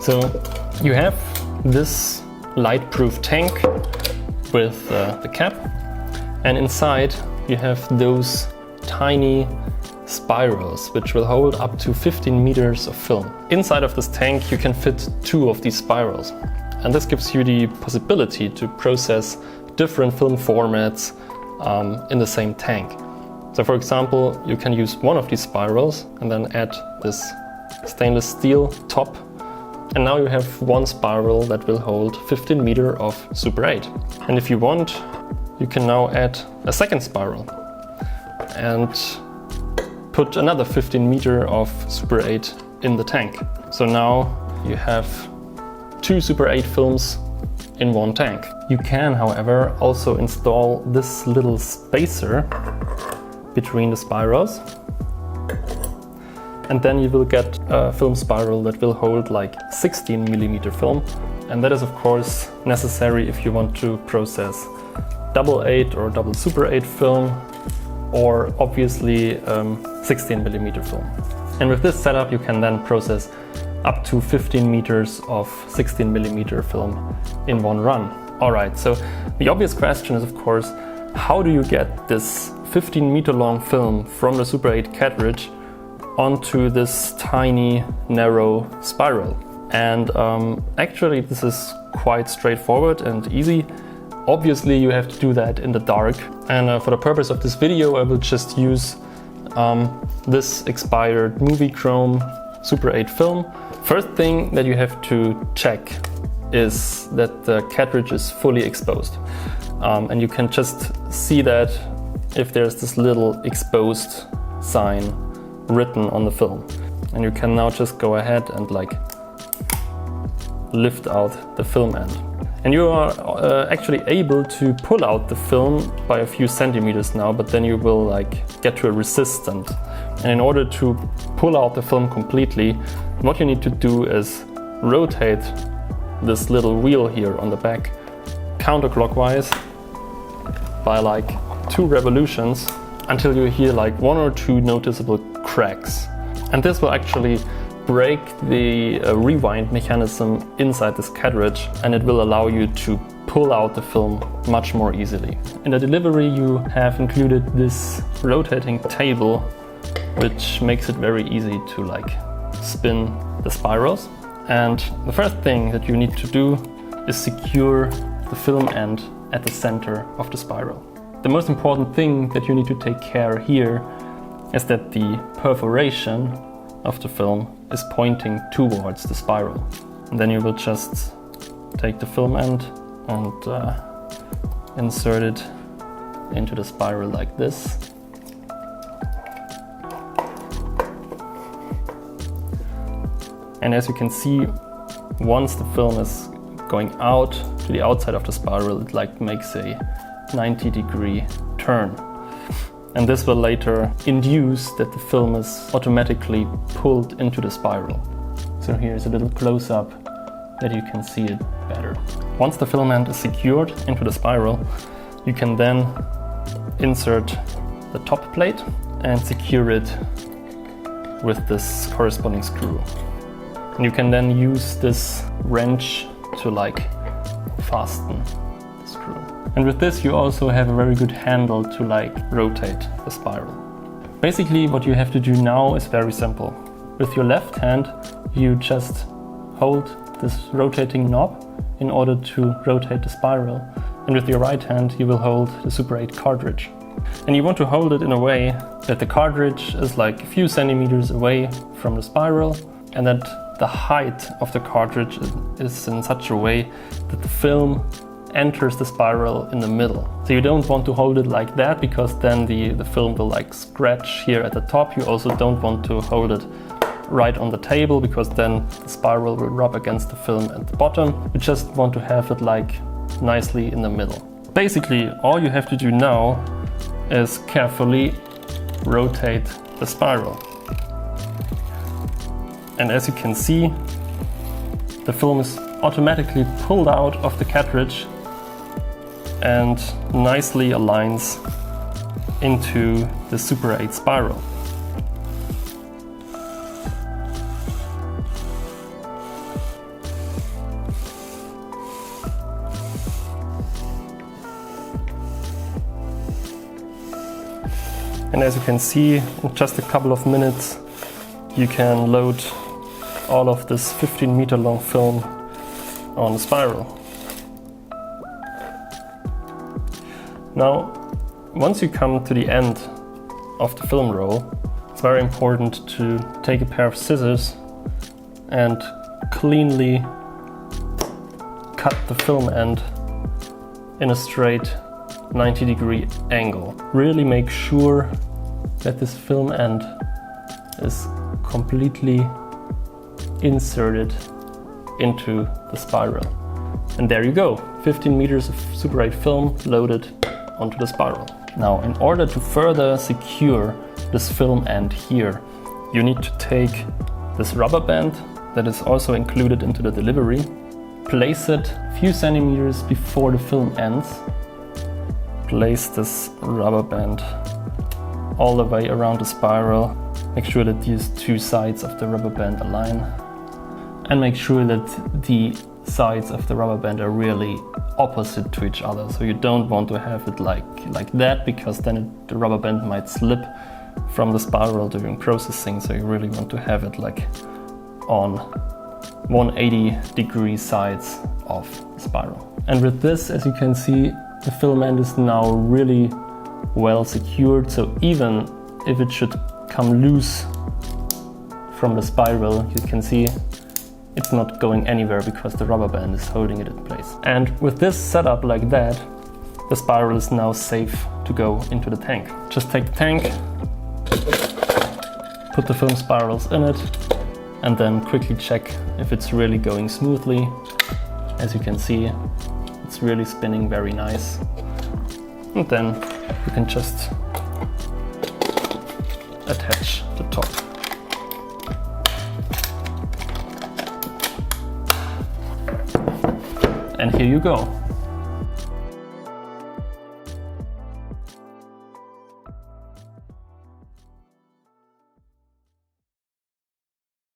So you have this light-proof tank with the cap, and inside you have those tiny spirals which will hold up to 15 meters of film. Inside of this tank you can fit 2 of these spirals, and this gives you the possibility to process different film formats in the same tank. So for example, you can use one of these spirals and then add this stainless steel top, and now you have one spiral that will hold 15 meter of Super-8. And if you want, you can now add a second spiral and put another 15 meter of Super-8 in the tank. So now you have 2 Super-8 films in one tank. You can, however, also install this little spacer between the spirals, and then you will get a film spiral that will hold like 16 millimeter film, and that is of course necessary if you want to process double 8 or double Super-8 film, or obviously 16 millimeter film. And with this setup you can then process up to 15 meters of 16 millimeter film in one run. Alright, so the obvious question is of course, how do you get this 15 meter long film from the Super-8 cartridge onto this tiny narrow spiral? And actually this is quite straightforward and easy. Obviously you have to do that in the dark, and for the purpose of this video I will just use this expired movie chrome Super-8 film. First thing that you have to check is that the cartridge is fully exposed, and you can just see that if there's this little exposed sign written on the film. And you can now just go ahead and like lift out the film end. And you are actually able to pull out the film by a few centimeters now, but then you will like get to a resistance. And in order to pull out the film completely, what you need to do is rotate this little wheel here on the back counterclockwise by like 2 revolutions until you hear like 1 or 2 noticeable cracks. And this will actually break the rewind mechanism inside this cartridge, and it will allow you to pull out the film much more easily. In the delivery you have included this rotating table, which makes it very easy to like spin the spirals. And the first thing that you need to do is secure the film end at the center of the spiral. The most important thing that you need to take care here is that the perforation of the film is pointing towards the spiral. And then you will just take the film end and insert it into the spiral like this. And as you can see, once the film is going out to the outside of the spiral, it like makes a 90-degree turn. And this will later induce that the film is automatically pulled into the spiral. So here's a little close-up that you can see it better. Once the filament is secured into the spiral, you can then insert the top plate and secure it with this corresponding screw. And you can then use this wrench to like fasten the screw. And with this you also have a very good handle to like rotate the spiral. Basically what you have to do now is very simple. With your left hand you just hold this rotating knob in order to rotate the spiral, and with your right hand you will hold the Super-8 cartridge. And you want to hold it in a way that the cartridge is like a few centimeters away from the spiral, and that the height of the cartridge is in such a way that the film enters the spiral in the middle. So you don't want to hold it like that, because then the film will like scratch here at the top. You also don't want to hold it right on the table, because then the spiral will rub against the film at the bottom. You just want to have it like nicely in the middle. Basically all you have to do now is carefully rotate the spiral. And as you can see, the film is automatically pulled out of the cartridge and nicely aligns into the Super-8 spiral. And as you can see, in just a couple of minutes, you can load all of this 15-meter long film on a spiral. Now, once you come to the end of the film roll, it's very important to take a pair of scissors and cleanly cut the film end in a straight 90-degree angle. Really make sure that this film end is completely inserted into the spiral. And there you go, 15 meters of Super-8 film loaded onto the spiral. Now, in order to further secure this film end here, you need to take this rubber band that is also included into the delivery, place it a few centimeters before the film ends, place this rubber band all the way around the spiral, make sure that these two sides of the rubber band align, and make sure that the sides of the rubber band are really opposite to each other. So you don't want to have it like that, because then the rubber band might slip from the spiral during processing. So you really want to have it like on 180-degree sides of the spiral. And with this, as you can see, the film end is now really well secured. So even if it should come loose from the spiral, you can see it's not going anywhere because the rubber band is holding it in place. And with this setup like that, the spiral is now safe to go into the tank. Just take the tank, put the film spirals in it, and then quickly check if it's really going smoothly. As you can see, it's really spinning very nice. And then you can just attach the top. And here you go.